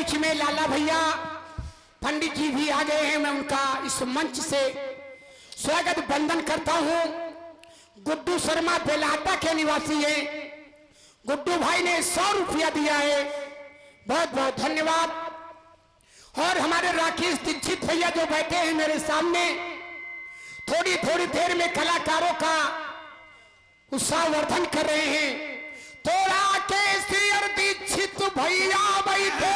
बीच में लाला भैया पंडित जी भी आ गए हैं। मैं उनका इस मंच से स्वागत वंदन करता हूं। गुड्डू शर्मा बेलाटा के निवासी हैं। गुड्डू भाई ने 100 रुपया दिया है, बहुत बहुत धन्यवाद। और हमारे राकेश दीक्षित भैया जो बैठे हैं मेरे सामने, थोड़ी थोड़ी देर में कलाकारों का उत्साहवर्धन कर रहे हैं। तो राकेश और दीक्षित भैया बैठे,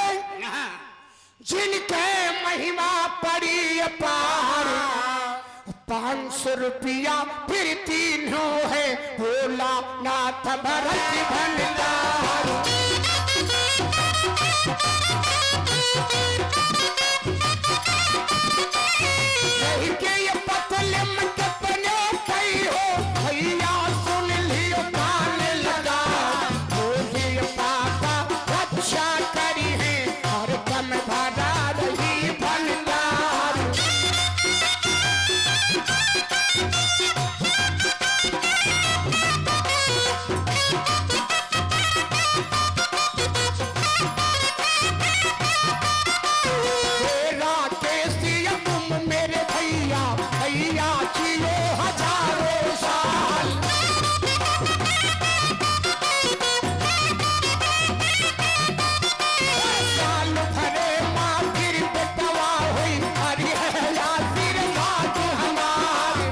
जिनके महिमा पड़ी अपार, 500 रुपया फिर तीनों है भोला नाथ भरत भंडार। के ये पतले में कितने कई हो भैया, सुन लियो कान लगा, बोलिए पापा रक्षा करी है और कम भरा रही भंडार। भैया जियो हजारों साल, साल भरे माँ फिर बेटवा हुई, हरी है आशीर्वाद हमारे।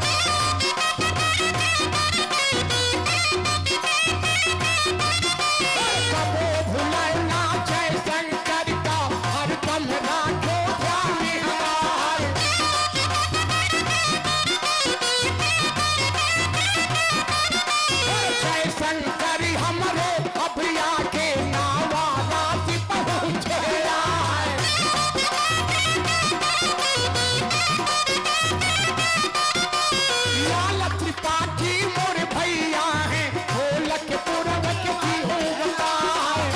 कबो भुलाना जय शंकर का, हर दम राखो ध्यान हमारे। शंकर हमरे अभिया के नावाला से पहुंचे आए। लाल त्रिपाठी मोर भैया हैं, ढोलक पूरवक की हो बताए।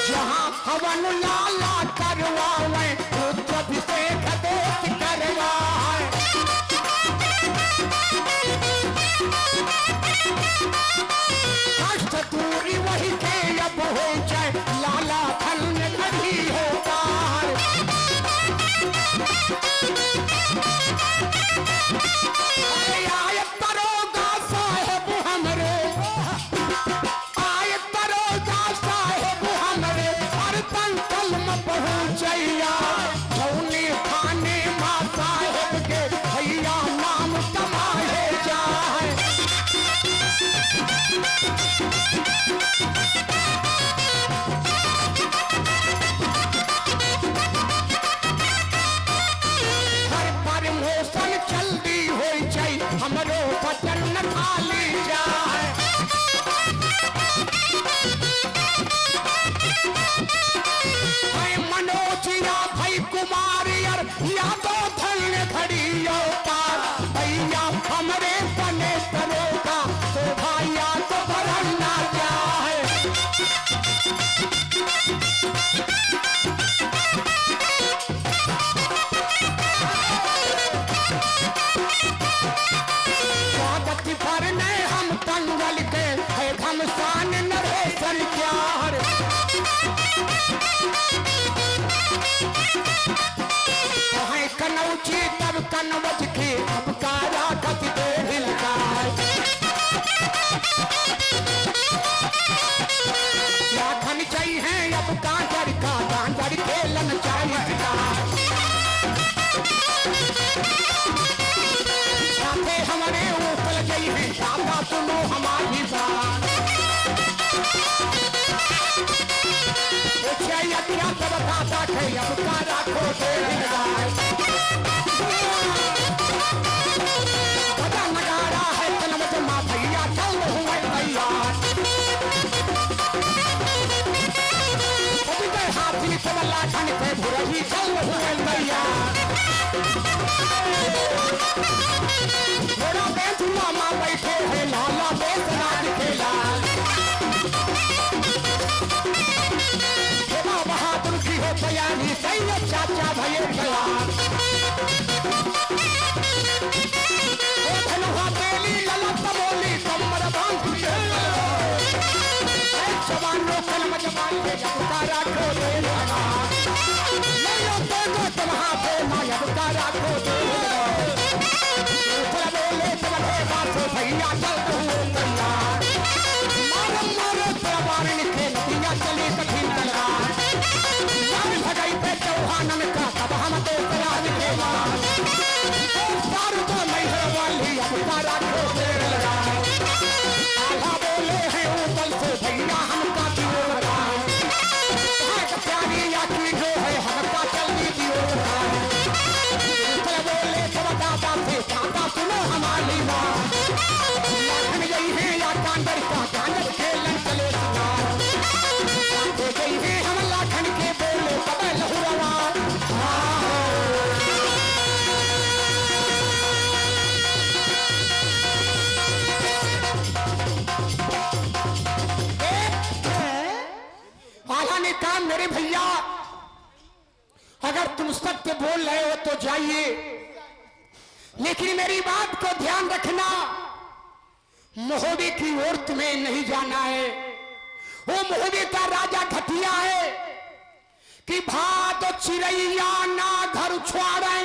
जहाँ हवन लाला करवाए, रुद्राभिषेक देश करवाए। कष्ट दूरी वही के अब हो जाए, लाला धन घड़ी होता है। आय तरोगा साहेब हमरे, आय तरोगा साहेब हमरे, हर पंकल में पहुंचैया। जौनी खाने माँ साहेब के भैया नाम कमाए जाए। हर प्रमोशन जल्दी हो जाए, हमरो बचन न खाली जाए। मनोजिया भाई कुमारी यादव धन्य घड़ियों पार, भैया हमरे बने तरोगा तो भैया तो भरना चाहे। स्वागत भरने हम तंगल के है घमसान नरेशन प्यार। कनौची तब कनवज के अब कारा गति दे हिलकार। क्या खन चाहिए अब गांजर का, गांजर खेलन चाहिए। साथे हमारे ऊपर चाहिए, दादा सुनो हमारी बात। सब दादा के अब कारा को दे हिलकार। पता नगारा है कनवज माँ भैया, चल हुए भैया। हाथी से बल्ला ठंड से भुरही, चल हुए भैया। थोड़ा बेच मामा बैठे है, लाला बेच राज खेला। बहादुर की हो तैयारी, सही चाचा भैया खेला। धनुहा तेली ललत बोली, कमर बांध नायब का राखो दे लगा, नहीं तो तुम्हारा पे नायब का राखो दे लगा। चल बोले चले बात भैया चल तू तैयार, मारो मारो तलवार निकले नदियाँ चली कठिन तलवार, मार भगाई पे चौहानन का तब हम तो चला निकलेगा, सारू तो नहीं है वाली अब का राखो दे लगा। आला बोले हैं ऊपर से भैया हमका दियो लगा, प्यारी यात्री जो है हमका जल्दी दियो लगा। चल बोले सब दादा से दादा सुनो हमारी बात, लाखन गई है या कांडर का कांडर खेलन चले सिंगार, लाखे गई है हम लाखन के बोले तब लहुरवा। आला ने कहा मेरे भैया अगर तुम सत्य बोल रहे हो तो जाइए, लेकिन मेरी बात को ध्यान रखना, महोबे की ओर तुम्हें नहीं जाना है। वो महोबे का राजा घटिया है कि भात चिड़ैया ना घर छोड़े,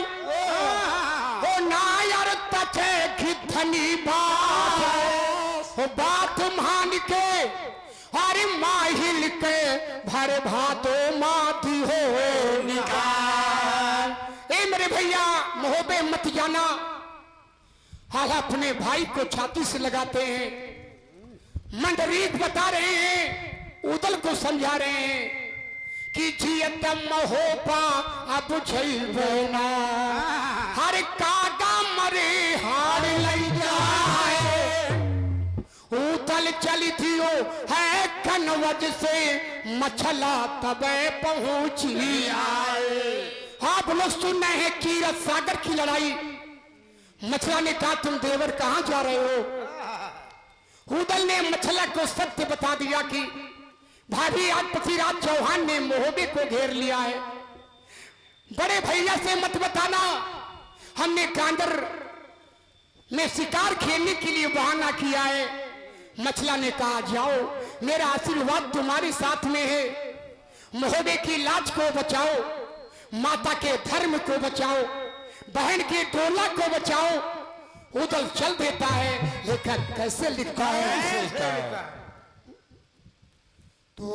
वो नायर तथे घिधनी बात, वो बात मान के अरे माहिल के भर भातो माती हो निकाल। ए मेरे भैया महोबे मत जाना। हाल अपने भाई को छाती से लगाते हैं, मंडरीक बता रहे हैं, उदल को समझा रहे हैं कि जियत महोबा अब झलना, हर कागा मरे हार लई जाए, उतल चली थियो है कनवज से मछला तबे पहुंची आए। आप लोग सुन रहे हैं कीरत सागर की लड़ाई। मछला ने कहा तुम देवर कहां जा रहे हो? उदल ने मछला को सत्य बता दिया कि भाभी आज पृथ्वीराज चौहान ने महोबे को घेर लिया है, बड़े भैया से मत बताना, हमने कांडर में शिकार खेलने के लिए बहाना किया है। मछला ने कहा जाओ, मेरा आशीर्वाद तुम्हारे साथ में है, महोबे की लाज को बचाओ, माता के धर्म को बचाओ, बहन के डोला को बचाओ। उदल चल देता है, लेकिन कैसे लिखा है तो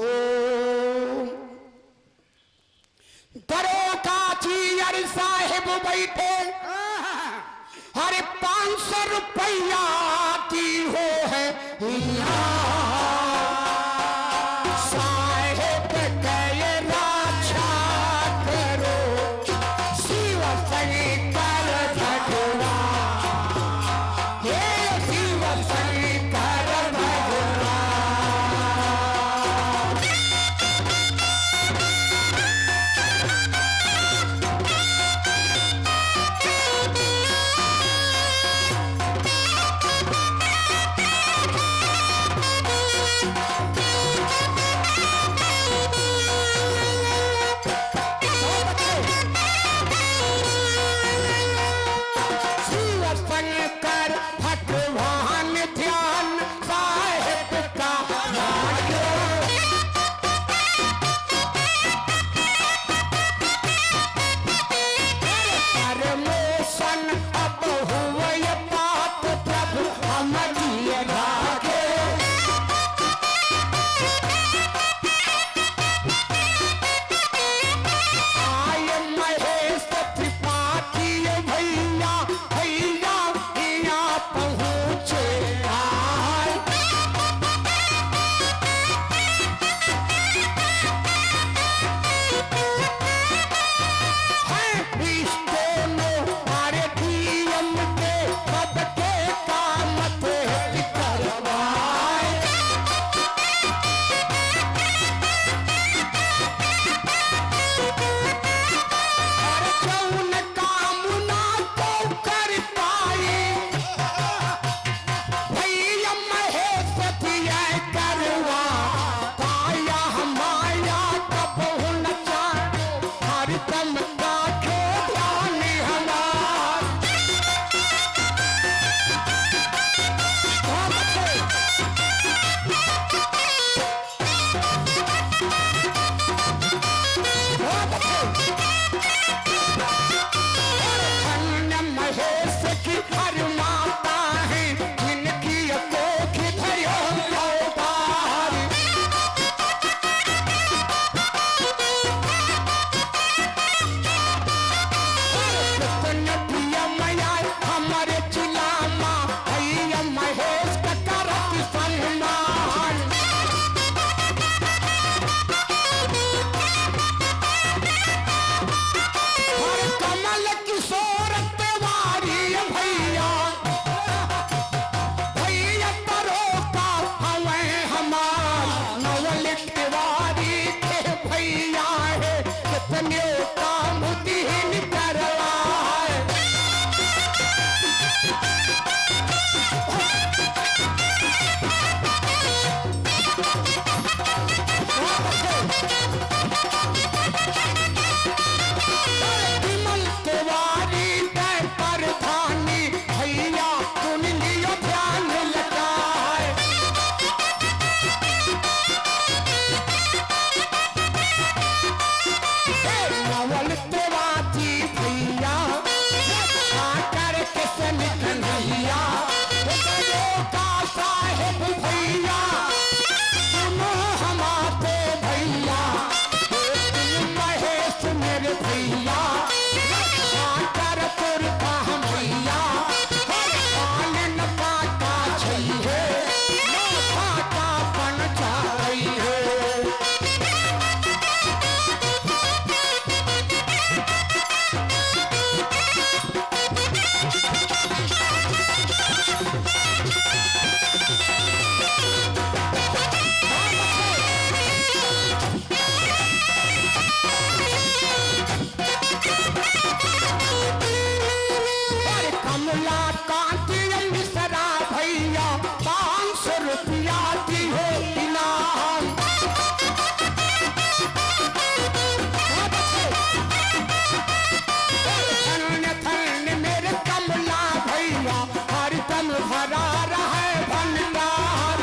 दरोगा जी अरे साहेब बैठे, अरे 500 रुपया की हो है साहेब कहे राजा करो शिव शंकर भगवान, ये शिव शंकर भगवान। कांति मिश्रा भैया 500 रुपया दी हो इनाम। धन्य धन्य मेरे कमला भैया हरदम भरा रहे भंडार।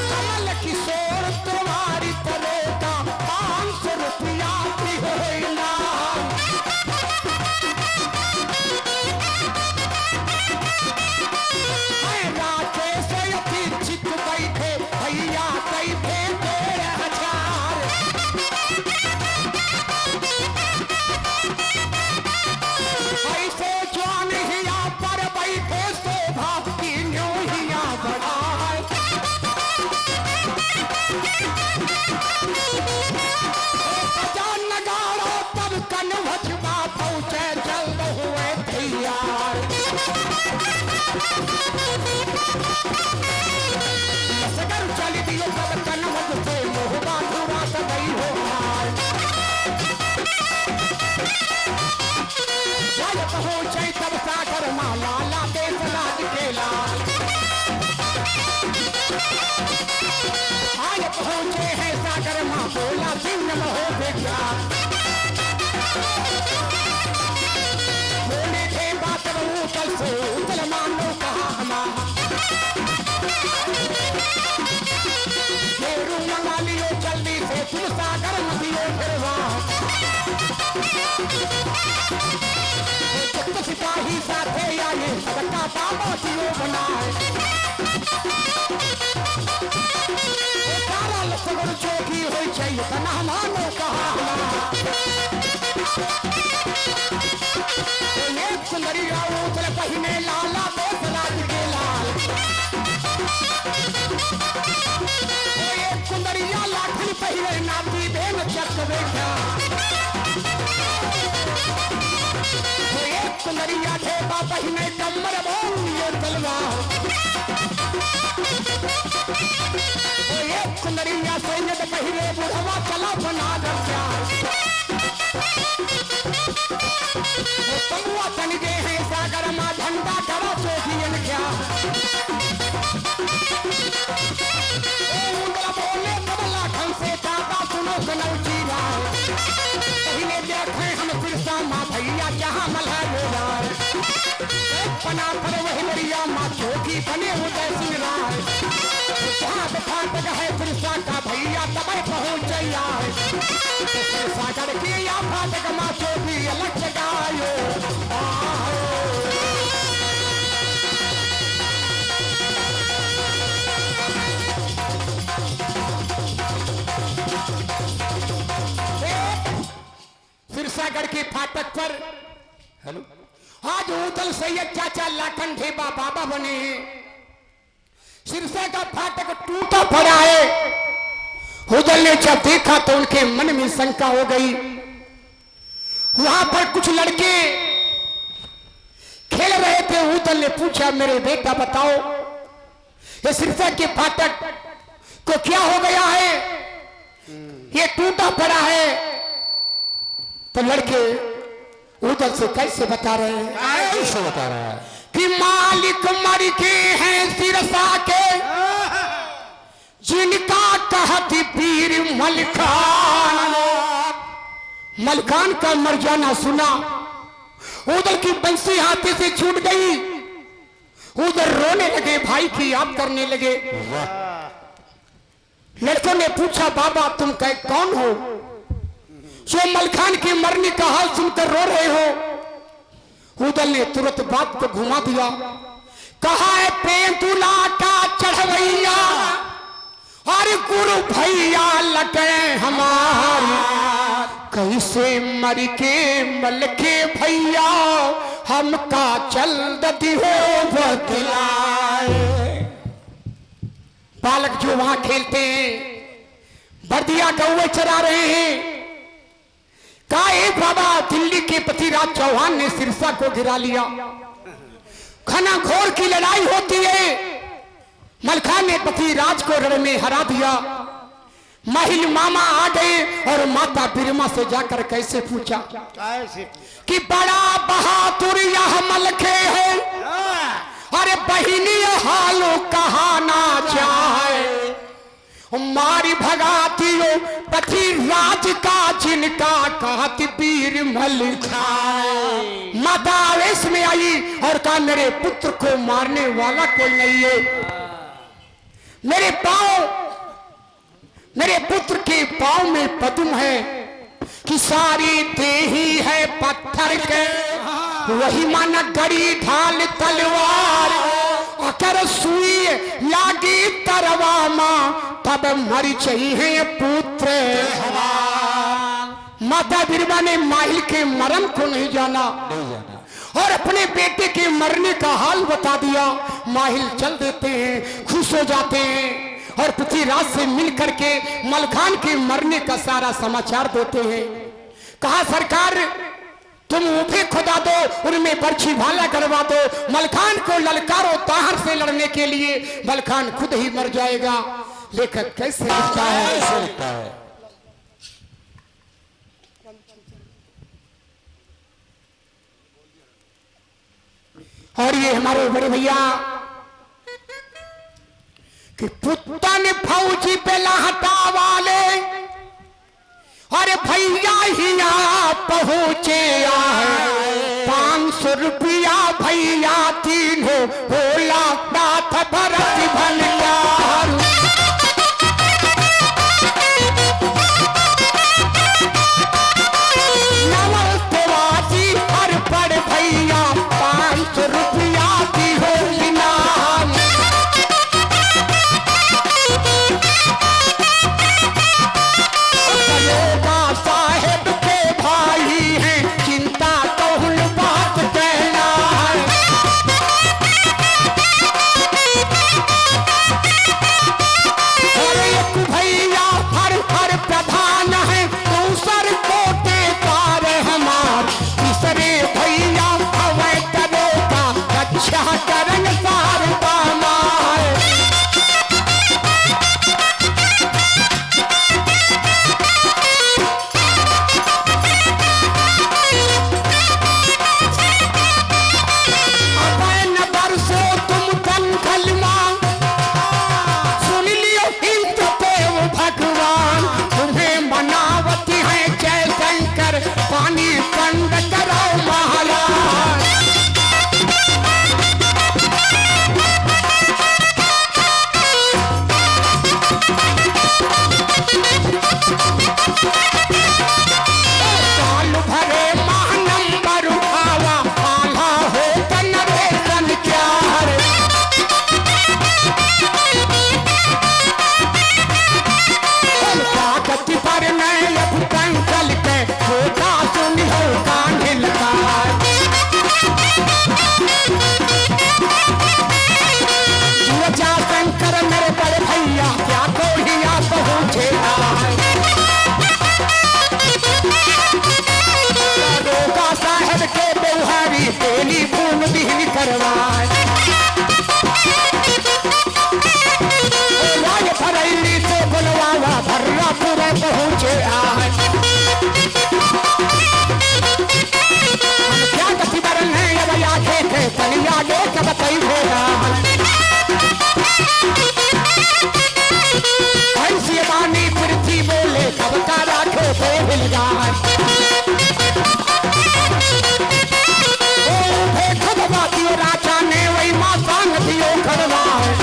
कमल किशोर तुम्हारी तरेगा 500 रुपया की हो इनाम। राकेश अतिथित बैठे भैया कई भेंटे हजार। ऐसे जवान हिया पर बैठे शोभा तीनों हिया बढ़ाए। बजा नगाड़ा तब कन्वजवा पहुंचे जल्द हुए तैयार। सगर चली दियो तब कन्वज से मोहबा धुरा सगई हो हार। जल पहुंचे तब सागर माला लाते सराज के लाल। आज पहुंचे हैं सागर माँ बोला सिंह हो बेटा। बोले थे बात कल से उतल मानो कहा हमारा। शेरू मंगा लियो जल्दी से तुम सागर नदियों फिरवा। सिपाही साथे आए सबका बाबा दियो बनाए। सारा लसगुर चौकी हो चाहिए तना मानो कहा एक सुंदरिया उतल पहिने लाला देश राज के लाल। एक सुंदरिया लाठी पहिरे नाती देन चक बैठा। एक सुंदरिया ढेबा पहिने कमर बोलिए तलवार। एक सुंदरिया सैनिक पहिरे बुढ़वा चला बना दर्जा। तमुआ तनगे हैं सागर माँ झंडा करा चौकियन क्या। बोले कमला खन से दादा सुनो कनौजी राय। पहले देखे हम सिरसा माँ भैया जहाँ मल्हार। बना पर वही मरिया माँ चौकी बने उदय सिंह राय। जहाँ बैठा है सिरसा का भैया तब पहुँच जाइया। सागर के या फाटक माँ चौकी अलग जगायो। सिरसागढ़ के फाटक पर हेलो आज उदल सैयद चाचा लाखन ढेबा बाबा बने हैं। सिरसा का फाटक टूटा पड़ा है। उदल ने जब देखा तो उनके मन में शंका हो गई। वहां पर कुछ लड़के खेल रहे थे। उदल ने पूछा मेरे बेटा बताओ ये सिरसा के फाटक को क्या हो गया है, ये टूटा पड़ा है। तो लड़के उधर से कैसे बता रहे हैं, कैसे बता रहा है कि मालिक मर के हैं सिरसा के जिनका कहती पीर मलखान। मलखान का मर जाना सुना। उधर की बंसी हाथे से छूट गई। उधर रोने लगे, भाई की याद करने लगे। लड़कों ने पूछा बाबा तुम कौन हो जो मलखान के मरने का हाल सुनकर रो रहे हो। उदल ने तुरंत बात को घुमा दिया। कहा है पेंतुला का चढ़वैया और गुरु भैया लगे हमारे। कैसे मर के मल के भैया हमका चल दती हो बतलाए। बालक जो वहां खेलते हैं, बर्दिया कौवे चरा रहे हैं। बाबा दिल्ली के पृथ्वीराज चौहान ने सिरसा को गिरा लिया। घना घोर की लड़ाई होती है। मलखान ने पृथ्वीराज को रण में हरा दिया। महिल मामा आ गए और माता बिरमा से जाकर कैसे पूछा कि बड़ा बहादुर यह मलखे है, अरे बहिनी हालो कहाना चाहे, मारी भगातियो पति राज का जिनका कहत वीर मल खाए। माता आवेश में आई और कहा मेरे पुत्र को मारने वाला कोई नहीं है, मेरे पुत्र के पांव में पद्म है कि सारी देही है पत्थर के, वही माना गड़ी ढाल तलवार, अकर सुई लागी तरवा मां तब मर चाहिए पुत्र। माता बिरमा ने माहिल के मरण को नहीं जाना और अपने बेटे के मरने का हाल बता दिया। माहिल चल देते हैं, खुश हो जाते हैं और पृथ्वीराज से मिल करके मलखान के मरने का सारा समाचार देते हैं। कहा सरकार तुम ऊपे खुदा दो, उनमें बर्छी भाला करवा दो, मलखान को ललकारो ताहर से लड़ने के लिए, मलखान खुद ही मर जाएगा। लेखक कैसे लिखता है, और ये हमारे बड़े भैया कि पुत्ता ने फौजी पे लहटा वाले, अरे भैया हिया पहुंचे आए, 500 रुपया भैया तीनों बोला नाथ भरत भलियार। नवल तेवासी हर पड़ भैया 500 रुपया दी हो इनाम। साहेब के भाई हैं, चिंता कौन बात कहना है। एक भैया हर प्रधान है, दूसर कोटे पार हमार, तीसरे भैया हवे तरो का अच्छा करन सार पामार। पानी कंड कराओ महाराज। साल भरे महानंबर उठावा, आला हो नरेशन क्यार। ताकत पर मैं अब कंकल के होता सुन हो कांढिल का। जा शंकर मेरे बड़े भैया क्या कोहिया पहुंचे रोका साहब के बुहारी तेली खून दीन करवाए। फरैली से बुलवावा भर्रा पूरे पहुंचे आए। क्या कथी बरन है अब आखे थे तलिया गे कब कई होगा। ऐसी बानी पृथ्वी बोले कब का राखो तो हिल जाए। खुद बातियों राजा ने वही माँ सांग दियो करवाए।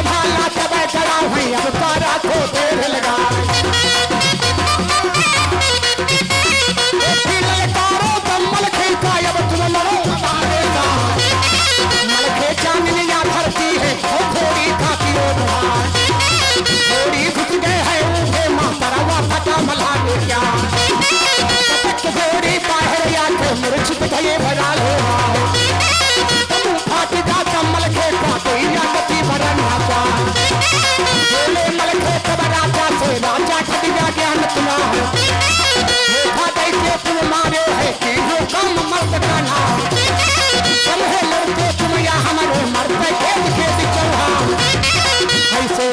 भाला तब चढ़ा हुई अब तारा को देर लगा। ललकारो कम्बल खिलका अब तुम लड़ो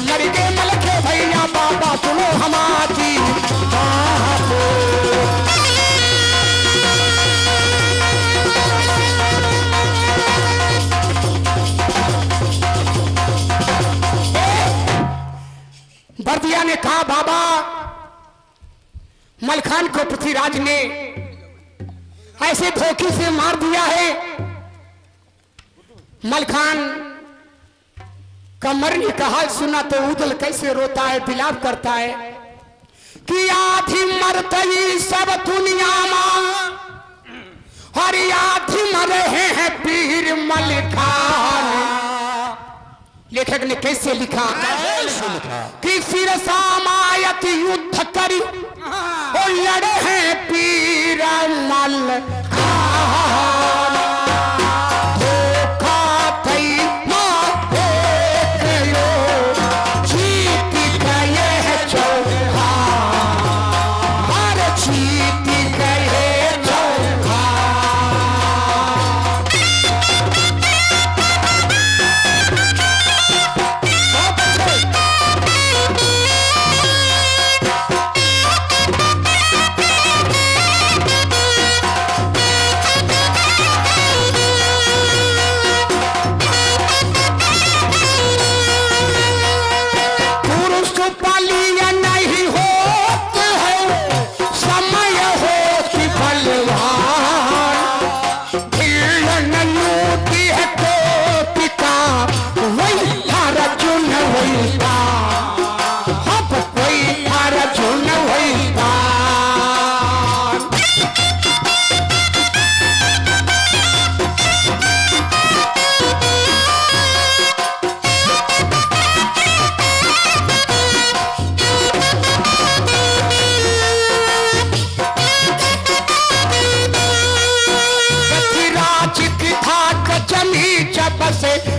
मर गए मलखे भैया बाबा सुनो हमारी बात। बर्दिया ने कहा बाबा मलखान को पृथ्वीराज ने ऐसे धोखे से मार दिया है। मलखान का मरने का हाल सुना तो उदल कैसे रोता है, विलाप करता है कि आधी मरतई सब दुनिया में और आधी मरे हैं पीर मलखान। लेखक ने कैसे लिखा कि फिर सामायत युद्ध करी और लड़े हैं पीर मलखान।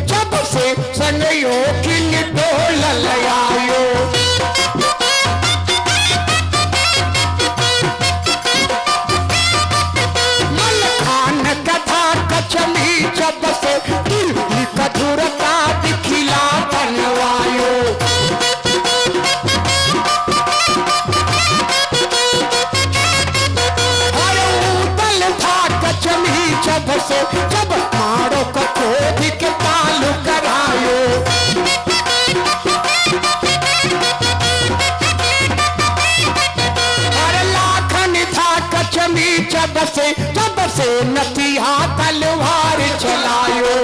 जब से सनयो की डोल लयायो मलखान कथा कचमी जब से कठोरता दिखिला बनवायो। और उदल था कचमी जब से जब मारो कठोर के तालु करायो। और लाखन था कचमी जब से नतिया तलवार चलायो।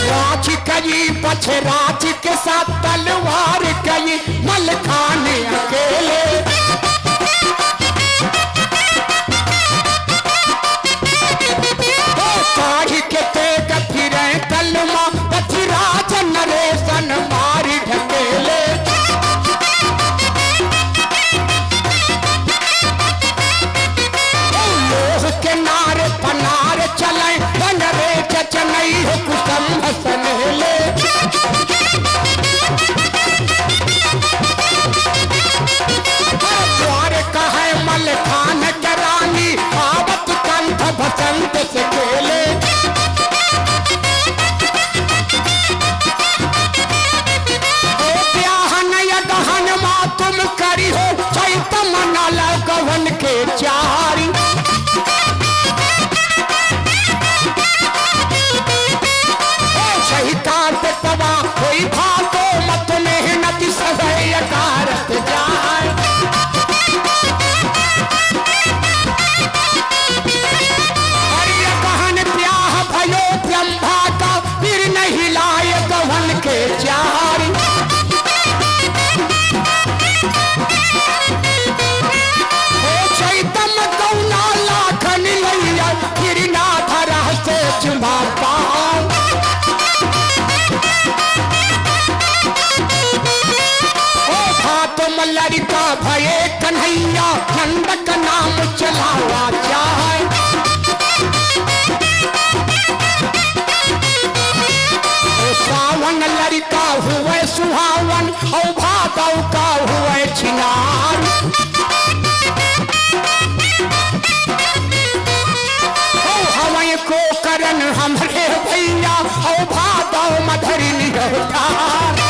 राज कई पछे राज के साथ तलवार कई मलखान अकेले। कलमा पृथ्वीराज नरेशन मारी ढकेले। लोह के नारे पनार चले बनरे चचनई हो कुसुम सनहेले। द्वार कहे मलखान करानी आवत कंठ बसंत से खेले। तुम करी हो चैत मनाला गवन के चारी। शहीदार तबा कोई भागो मत मेहनत सवय कारत जाए। अरे कहन ब्याह भयो ब्रह्मा का फिर नहीं लाए गवन के चारी। चैतम गौना लाखन लैया गिरना धरा से चुमा पाओ। तुम लड़का भये कन्हैया खंडक नाम चलावा चाहे। सावन लड़का हुए सुहावन औ भादव का हुए छिनार। हवन को करन ठार।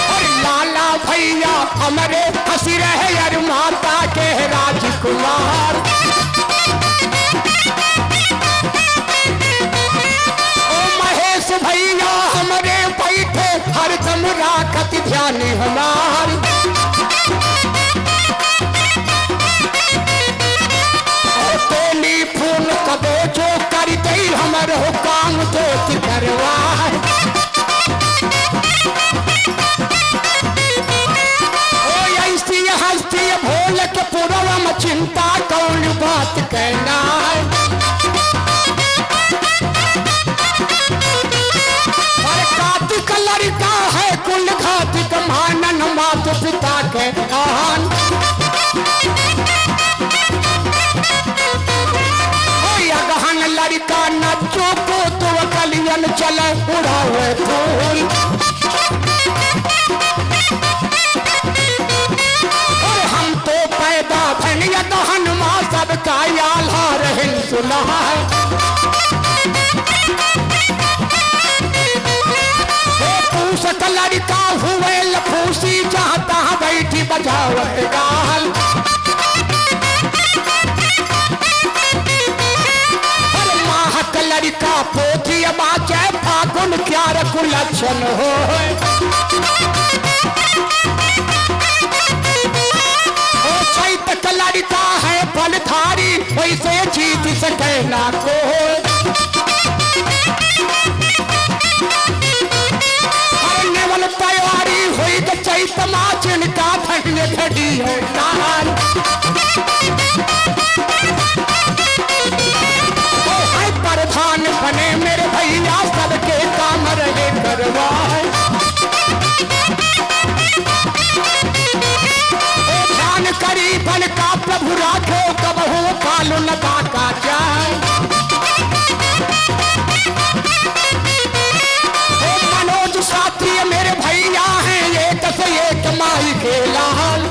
और लाला भैया हमारे हंसी रहे यार माता के राजकुमार। ओ महेश भैया हमारे बैठे हर दम राखत ध्यान हमार। टेलीफोन कबो जो कर दे हमारे काम तो करवाए। ओ ऐसी हस्ती भोल के पूरा में चिंता कौन बात कहना है। और कार्तिक लड़का है कुल घातिक मानन मात पिता के आन। गहन लड़का नचो को तो कलियन चले उड़ावे फूल। और हम तो पैदा भनिया गहन माँ सबका आल्हा रहिन सुना है। पूसक लड़का हुए लफूसी चाहता बैठी बजावत गाल। लड़का पोथी बाचे फागुन क्या कुलक्षण हो। ओ चैत का लड़का है फलधारी वैसे जीत सके ना को। हर नेवल तैयारी हुई तो चैत माचन का फटने खड़ी है नार। प्रधान बने मेरे भैया सबके काम रहे करवाए। ध्यान करी बन का प्रभु राखो कब हो काल लगा का जाए। मनोज साथी मेरे भैया हैं एक से एक माई के लाल।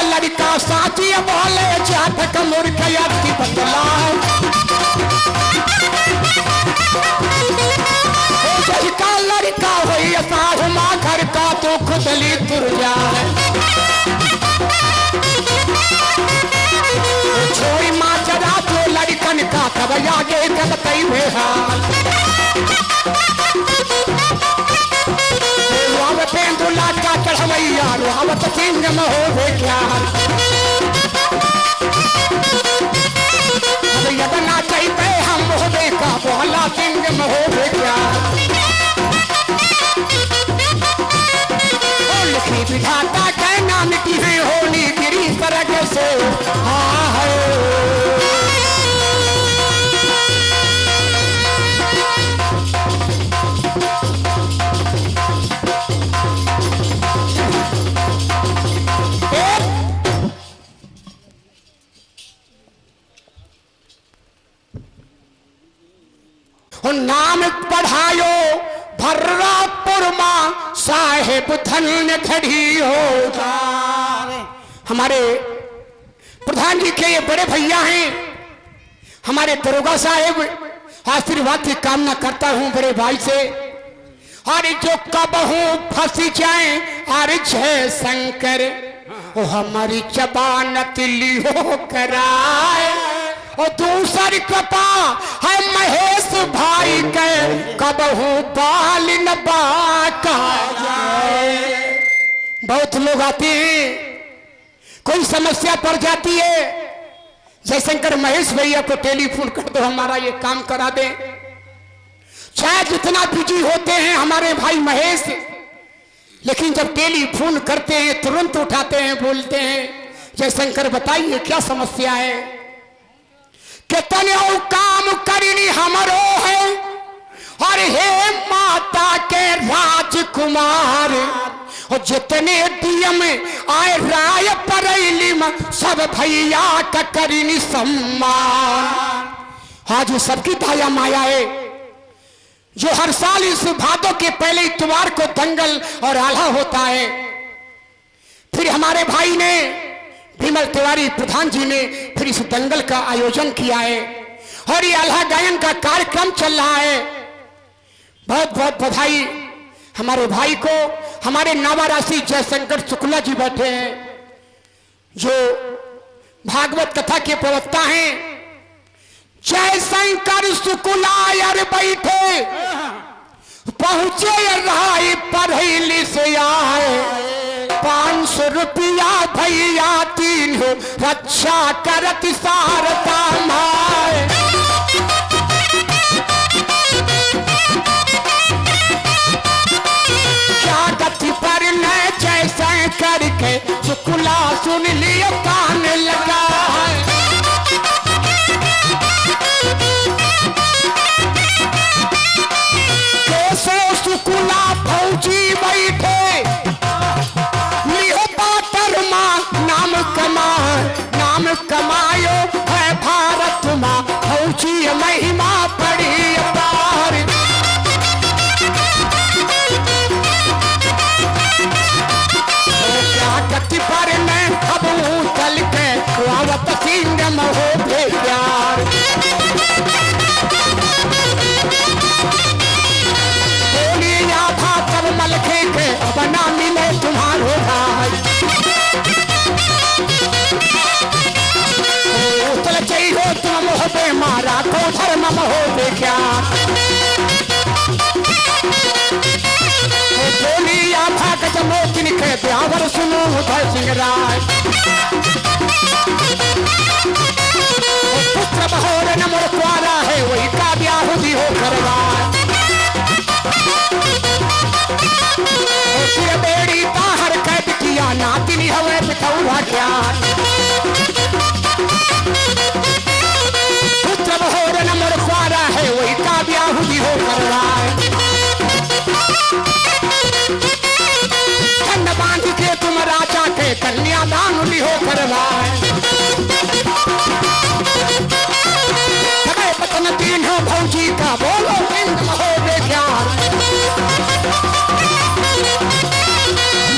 लड़का साथी बोले जातक मूर्ख याती बतलाए। का लड़का हुई साहु माँ घर का तो खुदली तुर जाए। छोड़ी माँ चरा तो लड़कन का तब आगे कबतई हुए हाल। पेंदुला का चढ़वैया रोहवत सिंह में हो क्या। यदना चाहिए हम हो देखा बोला सिंह में हो क्या। लिखी विधाता के नाम की है होली गिरी सरग से। हाँ है नाम पढ़ायो भर्रापुर मां साहेब धन्य खड़ी हो। हमारे प्रधान जी के ये बड़े भैया हैं हमारे दरोगा साहेब। आशीर्वाद की कामना करता हूं बड़े भाई से। अरे जो कबहू फंसी जाए अरे जय शंकर वो हमारी जबान तिली हो कराए। और दूसरी कृपा है महेश भाई के कबहू बाल न बाका। बहुत लोग आते हैं कोई समस्या पड़ जाती है जयशंकर महेश भैया को टेलीफोन कर दो हमारा ये काम करा दे। चाहे जितना बिजी होते हैं हमारे भाई महेश, लेकिन जब टेलीफोन करते हैं तुरंत उठाते हैं, बोलते हैं जयशंकर बताइए क्या समस्या है। कितने काम करनी हमारो है और हे माता के राजकुमार। और जितने डीएम आए राय परेली में सब भैया का करीनी सम्मान। आज सबकी दया माया है जो हर साल इस भादों के पहले इतवार को दंगल और आल्हा होता है। फिर हमारे भाई ने विमल तिवारी प्रधान जी ने फिर इस दंगल का आयोजन किया है और ये आल्हा गायन का कार्यक्रम चल रहा है। बहुत बहुत बधाई हमारे भाई को। हमारे नावारासी जयशंकर शुक्ला जी बैठे हैं जो भागवत कथा के प्रवक्ता हैं। जयशंकर शुक्ला यार बैठे पहुंचे राय पढ़ी से आए 500 रुपया भैया 3 हो रक्षा करत सारता माए। क्या गति पर न जैसे करके शुक्ला सुन लियो कान लगा है। कैसे शुक्ला फौजी बैठे नाम कमायो है भारत माँ फौजी महिमा पड़ी अपार। क्या गति पर मैं अब चल के आवत सिंह महो प्यार। बोलिया भातर मलखे के बना मिले तुम्हारो भाई। हो तुम मोहबे मारा को धर्म महोबे क्या। बोलिया भागत मोकिन के ब्यावर सुनो उधर सिंह राय। पुत्र बहोर न मोर कुआरा है वही का ब्याहुदी हो करवाए। बेड़ी ताहर कैद किया नातिनी हवे पिठौरा क्या। पुत्र बहोर न मोर कुआरा है वही का ब्याहुदी हो करवाए। खंड बांध के तुम राजा के कन्यादान हो करवाए। पतन 3 हो भौजी का बोलो सिंह हो बेख्याल।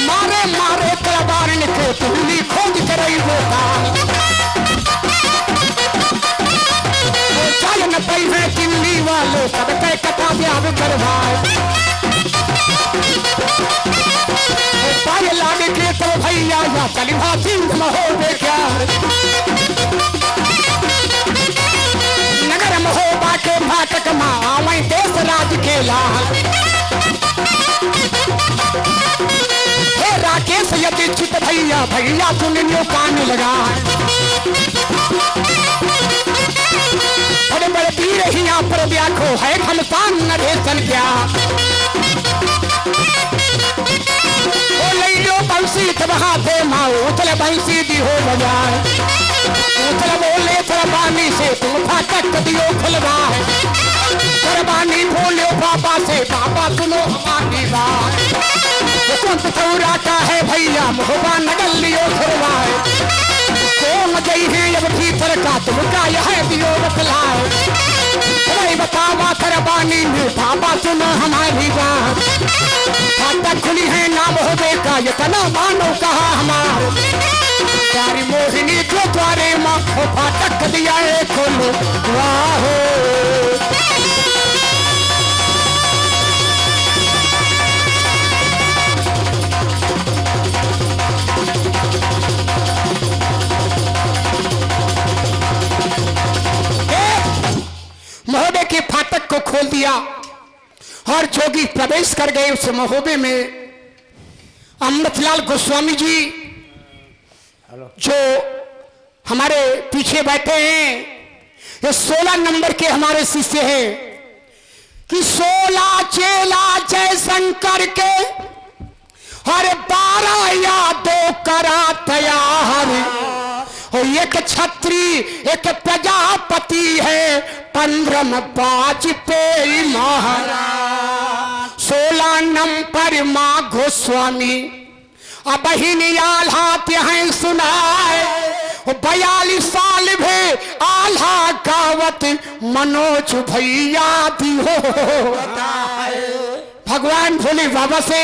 मारे मारे तलवार के तुल्ली खोज करई होता। चलन पैसे दिल्ली वालों सबके कथा ब्याह करवाए। पाए लागे के तो भैया या चलिभा सिंह महो बेख्याल। नगर महोबा के भाटक माँ वही देश राज के लाल। हे राकेश यदि चित भैया भैया सुनियो कान लगाए। बड़े बड़े पीर ही यहाँ पर व्याखो है घमसान नरेशन क्या। ओ ले लो बंसी तब हाथे माओ उतले बंसी दी हो बजाए। उतले बोले सरबानी से तुम फाटक दियो खुलवाए। सरबानी बोले बाबा से बाबा सुनो हमारी बात। कुंत थौरा का है भैया मोहबा नगल लियो खुलवाए। कौन गई है अब भीतर का तुमका यह दियो बतलाए। भाई बतावा सरबानी में बाबा सुनो हमारी बात। फाटक खुली है नाम होबे का ये तना मानो कहा हमार। प्यारी मोहिनी जो द्वारे माँ फाटक दिया है खोलो वाहो। महोबे के फाटक को खोल दिया और जोगी प्रवेश कर गए उस महोबे में। अमृतलाल गोस्वामी जी जो हमारे पीछे बैठे हैं ये 16 नंबर के हमारे शिष्य हैं कि 16 चेला जयशंकर के और 12 यादों करा तैयार। और एक छत्री एक प्रजापति है 15 वाजपेयी महाराज। 16 नंबर माँ गोस्वामी अब बहिनियाल हाथ हैं सुनाए। 42 साल भे आल्हा गावत मनोज भैया दी हो। भगवान भोले बाबा से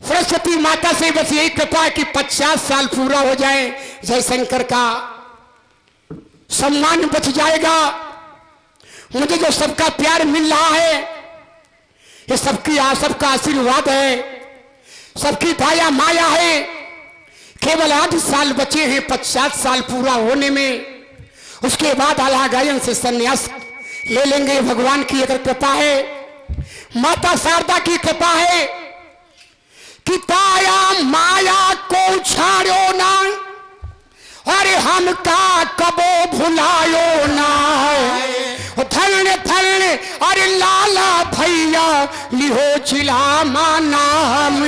सरस्वती माता से बस यही कृपा है कि 50 साल पूरा हो जाए, जयशंकर का सम्मान बच जाएगा। मुझे जो सबका प्यार मिल रहा है, ये सबका आशीर्वाद है, सबकी दया माया है। केवल 8 साल बचे हैं 50 साल पूरा होने में। उसके बाद आला गायन से संन्यास ले लेंगे। भगवान की अगर कृपा है, माता शारदा की कृपा है कि ताया माया को छाड़ो ना, अरे हमका कबो भुलायो ना। धन धन अरे लाला भैया लिहो चिला नाम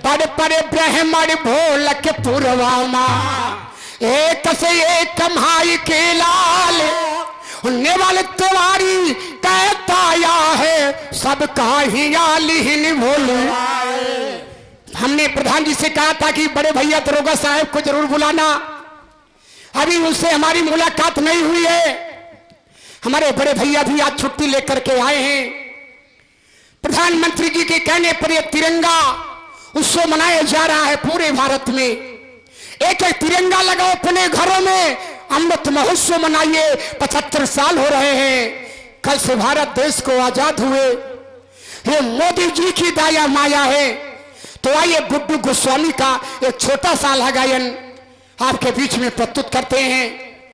बड़ बड़े ब्राह्मण भोल के पुरवा माँ, एक से एक कमाई के लाल नेवल तिवारी कहता आया है, सबका ही आलिहीन भोल। हमने प्रधान जी से कहा था कि बड़े भैया दरोगा साहब को जरूर बुलाना, अभी उनसे हमारी मुलाकात नहीं हुई है। हमारे बड़े भैया भी आज छुट्टी लेकर के आए हैं। प्रधानमंत्री जी के कहने पर यह तिरंगा उत्सव मनाया जा रहा है पूरे भारत में। एक एक तिरंगा लगाओ अपने घरों में, अमृत महोत्सव मनाइए। 75 साल हो रहे हैं कल से भारत देश को आजाद हुए। ये मोदी जी की दया माया है। तो आइए गुड्डू गोस्वामी का एक छोटा सा गायन आपके बीच में प्रस्तुत करते हैं।